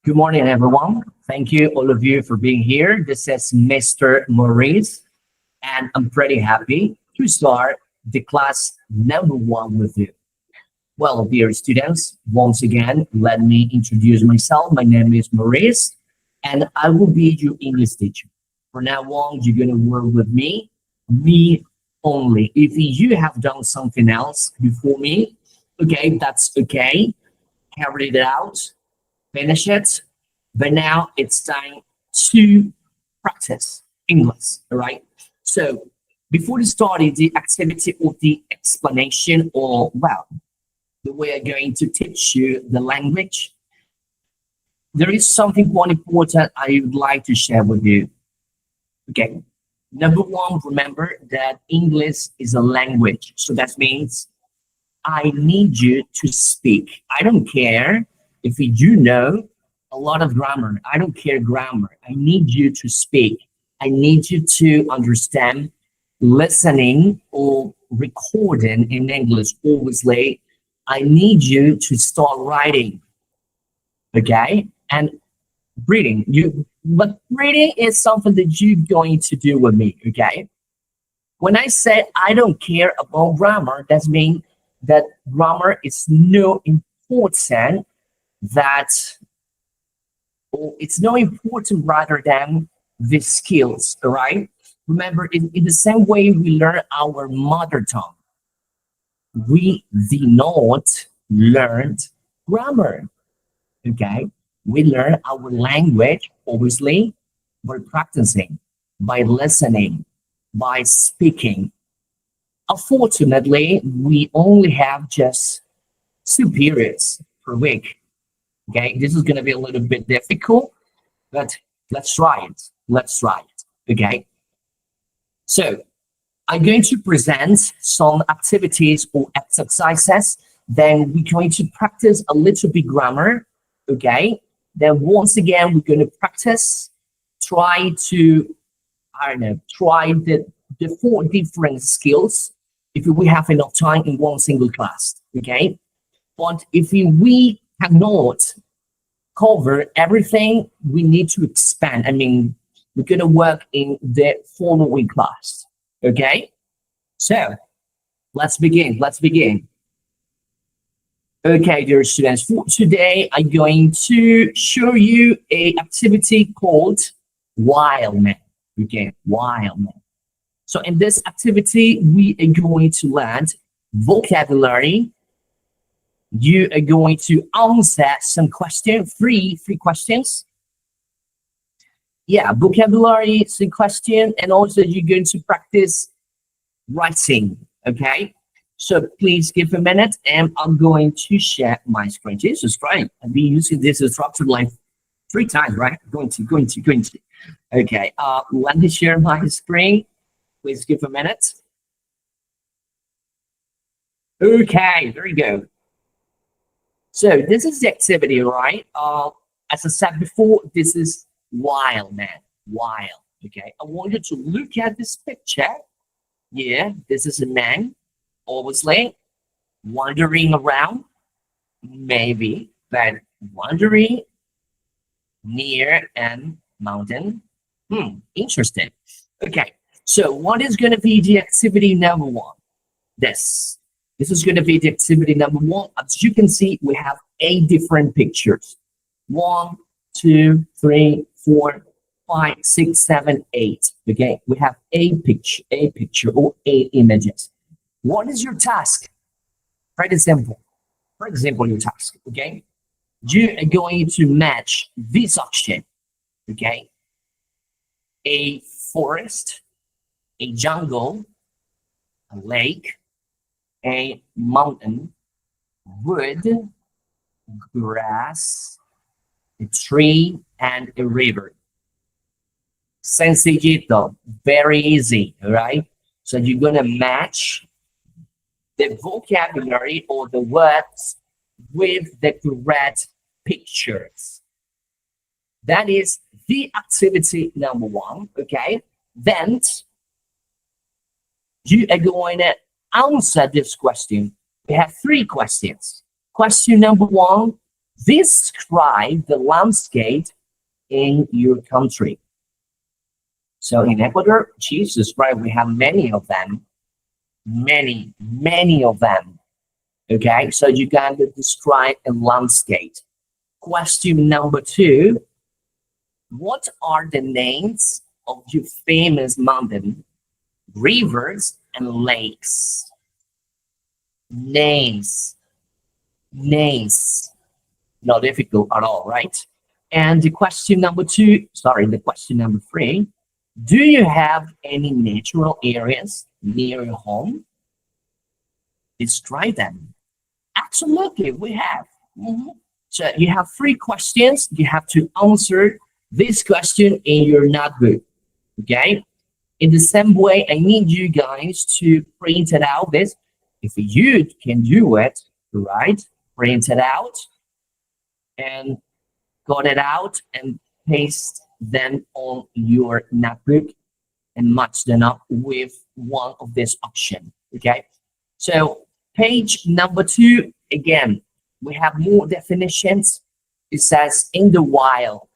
Good morning, everyone. Thank you, all of you, for being here. This is Mr. Maurice, and I'm pretty happy to start the class number one with you. Well, dear students, once again, let me introduce myself. My name is Maurice, and I will be your English teacher. From now on, you're going to work with me only. If you have done something else before me, okay, that's okay. Carry it out, finish it. But now it's time to practice English, all right? So before we start the activity or the explanation, or well, the way I'm going to teach you the language, there is something quite important I would like to share with you. Okay. Number one, remember that English is a language. So that means I need you to speak. I don't care if you know a lot of grammar. I don't care grammar. I need you to speak. I need you to understand listening or recording in English. Obviously, I need you to start writing. Okay? And reading. But reading is something that you're going to do with me. Okay? When I say I don't care about grammar, that means that grammar is no important that or it's no important rather than the skills, all right? Remember, in the same way we learn our mother tongue, we do not learn grammar, okay? We learn our language, obviously, by practicing, by listening, by speaking. Unfortunately, we only have just 2 periods per week. Okay, this is going to be a little bit difficult, but let's try it. Let's try it. Okay, so I'm going to present some activities or exercises. Then we're going to practice a little bit grammar. Okay, then once again, we're going to practice, try to, I don't know, try the 4 different skills if we have enough time in one single class. Okay, but if we cannot cover everything, we need to expand. I mean, we're going to work in the following class. Okay, so let's begin. Let's begin. Okay, dear students, for today, I'm going to show you a activity called Wild Man. Okay, Wild Man. So in this activity, we are going to learn vocabulary. You are going to answer some questions, three questions. Yeah, vocabulary, some question, and also you're going to practice writing. Okay, so please give a minute, and I'm going to share my screen. Jesus Christ, I've been using this instructor like 3 times, right? Going to. Okay, let me share my screen. Please give a minute. Okay, there you go. So this is the activity, right? As I said before, this is wild, man. Wild. Okay. I want you to look at this picture. Yeah, this is a man, obviously, wandering around, maybe, but wandering near a mountain. Interesting. Okay. So what is going to be the activity number one? This. This is going to be the activity number one. As you can see, we have 8 different pictures. 1, 2, 3, 4, 5, 6, 7, 8. Okay, we have a picture or 8 images. What is your task? Pretty simple. For example, your task. Okay, you are going to match this option. Okay, a forest, a jungle, a lake, a mountain, wood, grass, a tree, and a river. Sencillito, very easy, right? So you're gonna match the vocabulary or the words with the correct pictures. That is the activity number one, okay? Then you are going to answer this question. We have 3 questions. Question number one, Describe the landscape in your country. So in Ecuador, Jesus Christ, we have many of them, many of them. Okay, so you can describe a landscape. Question number two, what are the names of your famous mountain, rivers, and lakes? Names, names, not difficult at all, right? And the question number two, sorry, the question number three, do you have any natural areas near your home? Describe them. Absolutely, we have. Mhm. So you have three questions. You have to answer this question in your notebook. Okay. In the same way, I need you guys to print it out. This, if you can do it, right? Print it out and cut it out and paste them on your notebook and match them up with one of this option. Okay. So page number two, again, we have more definitions. It says in the wild.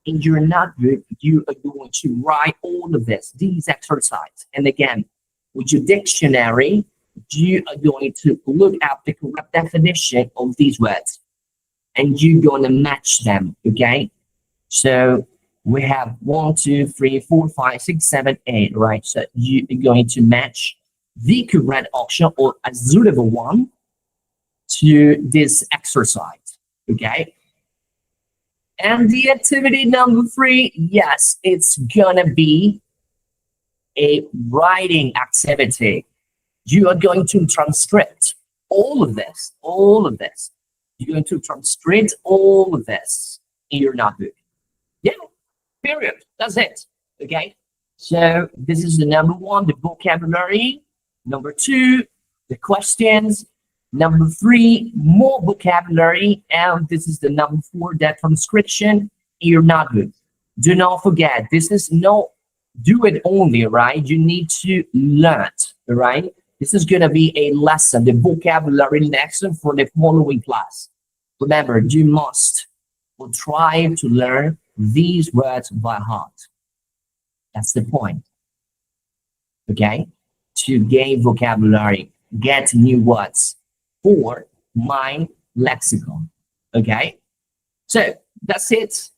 In your notebook, you are going to write all of this, these exercises. And again, with your dictionary, you are going to look up the correct definition of these words and you're going to match them. Okay. So we have 1, 2, 3, 4, 5, 6, 7, 8, right? So you are going to match the correct option or a suitable one to this exercise. Okay. And the activity number three, yes, it's gonna be a writing activity. You are going to transcribe all of this, all of this. You're going to transcribe all of this in your notebook. Yeah, period. That's it. Okay. So this is the number one, the vocabulary. Number two, the questions. Number three, more vocabulary. And this is the number four, that transcription in your notebook. Do not forget, this is no do it only, right? You need to learn, right? This is going to be a lesson, the vocabulary lesson for the following class. Remember, you must try to learn these words by heart. That's the point. Okay? To gain vocabulary, get new words for my lexicon. Okay? So that's it.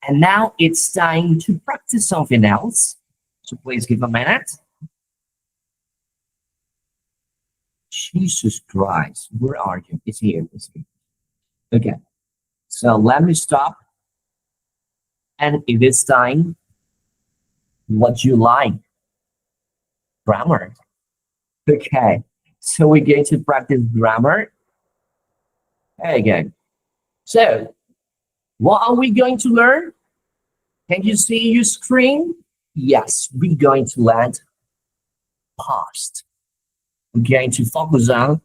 And now it's time to practice something else. So please give a minute. Jesus Christ, where are you? It's here. It's here. Okay. So let me stop. And it is time. What you like? Grammar. Okay. So we're going to practice grammar. Again. So what are we going to learn? Can you see your screen? Yes, we're going to learn past. We're going to focus on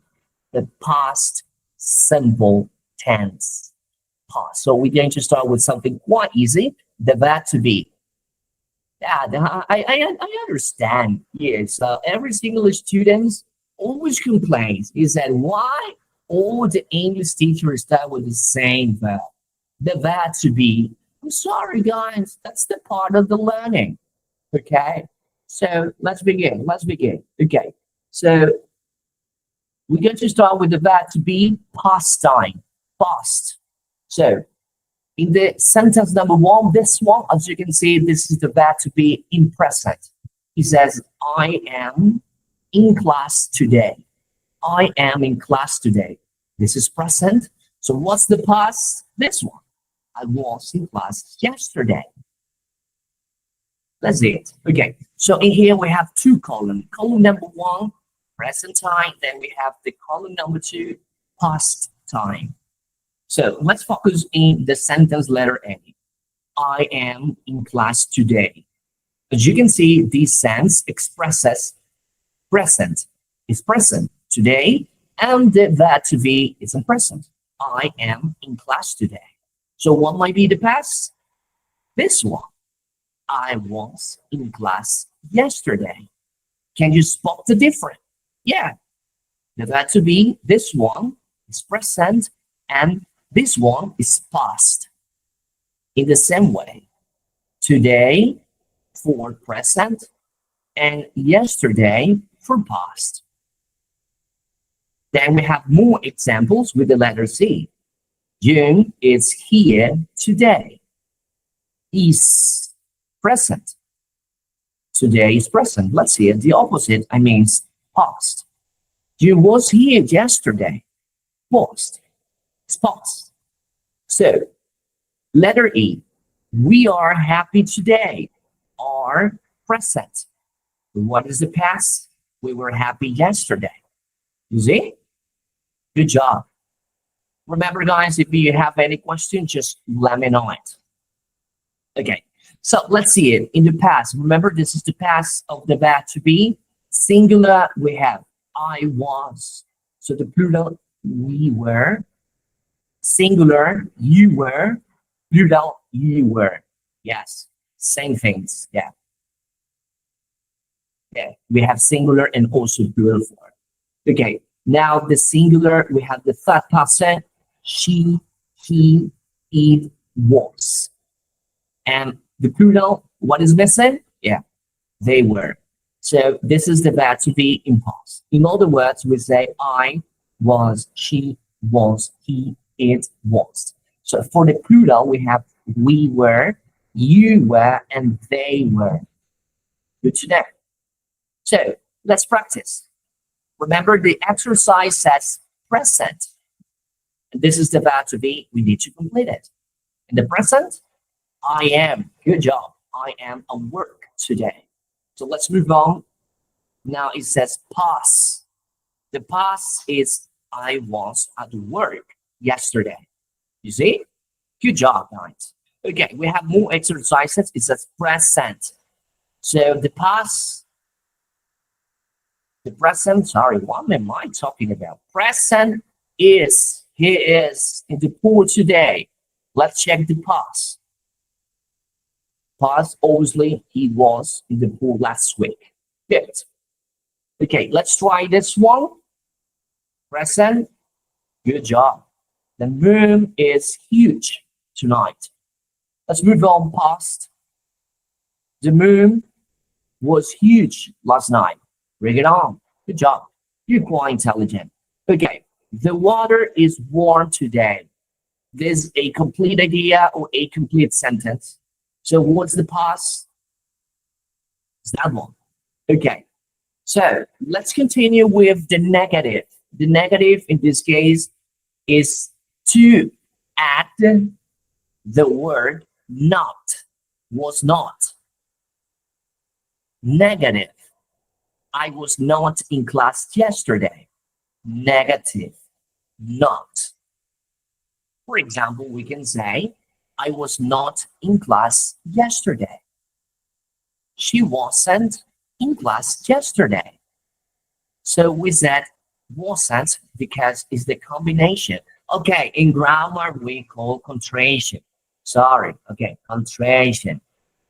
the past simple tense. Past. So we're going to start with something quite easy, the verb to be. Yeah, I understand. Yes, every single student always complains is that why all the English teachers start with the same verb. The verb to be. I'm sorry, guys, that's the part of the learning. Okay, so let's begin. Let's begin. Okay, so we're going to start with the verb to be past time, past. So in the sentence number one, this one, as you can see, this is the verb to be in present. He says, I am in class today. I am in class today. This is present. So what's the past? This one. I was in class yesterday. That's it. Okay. So in here we have two columns. Column number one, present time. Then we have the column number two, past time. So let's focus in the sentence letter A. I am in class today. As you can see, this sense expresses present. It's present today, and the verb to be is in present. I am in class today. So what might be the past? This one. I was in class yesterday. Can you spot the difference? Yeah. The verb to be, this one, is present, and This one is past. In the same way, today for present and yesterday for past. Then we have more examples with the letter C. June is here today. Is present. Today is present. Let's see it. The opposite, I mean past. June was here yesterday. Past. It's past. So, letter E. We are happy today. Are present. What is the past? We were happy yesterday. You see? Good job. Remember, guys, if you have any questions, just let me know it. Okay, so let's see it. In the past, remember, this is the past of the verb to be. Singular, we have I was. So the plural, we were. Singular, you were. Plural, you were. Yes, same things. Yeah. Yeah, we have singular and also plural form. Okay, now the singular, we have the third person. She, he, it, was. And the plural, what is missing? Yeah, they were. So this is the verb to be in past. In other words, we say I was, she was, he, it was. So for the plural, we have we were, you were, and they were. Good to know. So let's practice. Remember, the exercise says present. And this is the verb to be. We need to complete it. In the present, I am. Good job. I am at work today. So let's move on. Now it says past. The past is I was at work yesterday. You see? Good job, guys. Okay, we have more exercises. It says present. So the past, the present, sorry, what am I talking about? Present is, he is in the pool today. Let's check the past. Past, obviously, he was in the pool last week. Good. Okay, let's try this one. Present, good job. The moon is huge tonight. Let's move on past. The moon was huge last night. Bring it on. Good job. You're quite intelligent. Okay, the water is warm today. This is a complete idea or a complete sentence. So what's the past? It's that one. Okay, so let's continue with the negative. The negative in this case is to add the word not, was not. Negative. I was not in class yesterday. Negative. Not. For example, we can say, I was not in class yesterday. She wasn't in class yesterday. So we said wasn't because it's the combination. Okay, in grammar, we call contraction. Sorry, okay, contraction.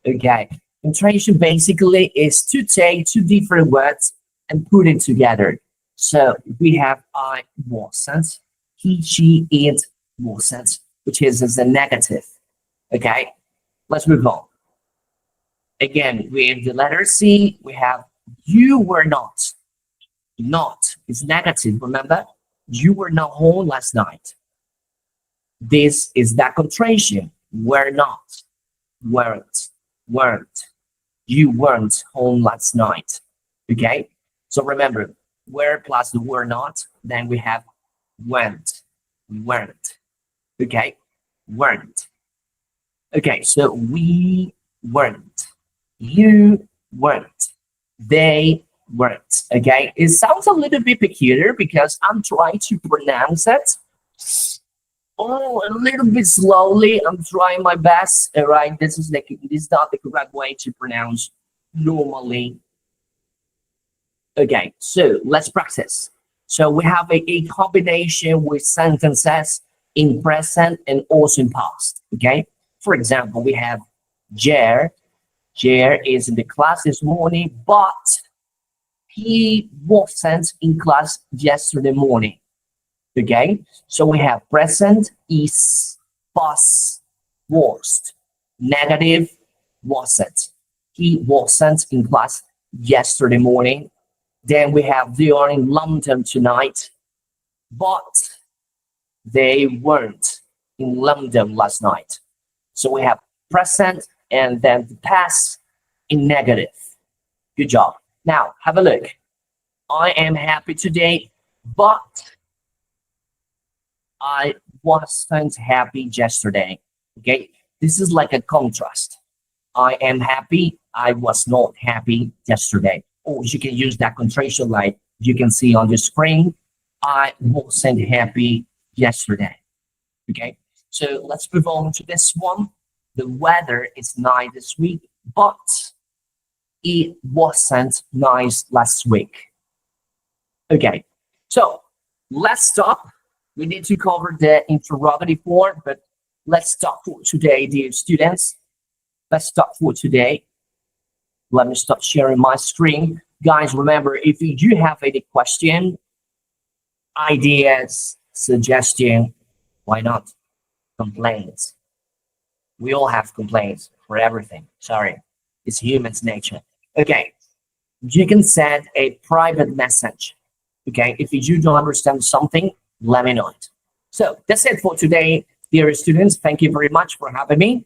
Okay, contraction basically is to take two different words and put it together. So we have I wasn't, he, she, it wasn't, which is as a negative. Okay, let's move on. Again, with the letter C, we have you were not. Not is negative, remember? You were not home last night. This is that contraction. Were not, weren't, weren't. You weren't home last night. Okay? So remember, were plus the were not, then we have weren't, weren't. Okay? Weren't. Okay, so we weren't. You weren't. They weren't. Okay? It sounds a little bit peculiar because I'm trying to pronounce it. Oh, a little bit slowly. I'm trying my best. All right, this is not the correct way to pronounce normally. Okay, so let's practice. So we have a combination with sentences in present and also in past. Okay, for example, we have Jer. Jer is in the class this morning, but he wasn't in class yesterday morning. Okay, so we have present is, past was, negative wasn't. He wasn't in class yesterday morning. Then we have they are in London tonight, but they weren't in London last night. So we have present and then the past in negative. Good job. Now have a look. I am happy today, but I wasn't happy yesterday. Okay, this is like a contrast. I am happy. I was not happy yesterday. Or you can use that contraction like you can see on the screen. I wasn't happy yesterday. Okay, so let's move on to this one. The weather is nice this week, but it wasn't nice last week. Okay, so let's stop. We need to cover the interrogative form, but let's stop for today, dear students. Let's stop for today. Let me stop sharing my screen. Guys, remember, if you do have any question, ideas, suggestion, why not? Complaints. We all have complaints for everything. Sorry, it's human's nature. Okay, you can send a private message. Okay, if you don't understand something, let me know it. So that's it for today, dear students. Thank you very much for having me,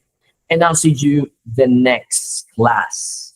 and I'll see you the next class.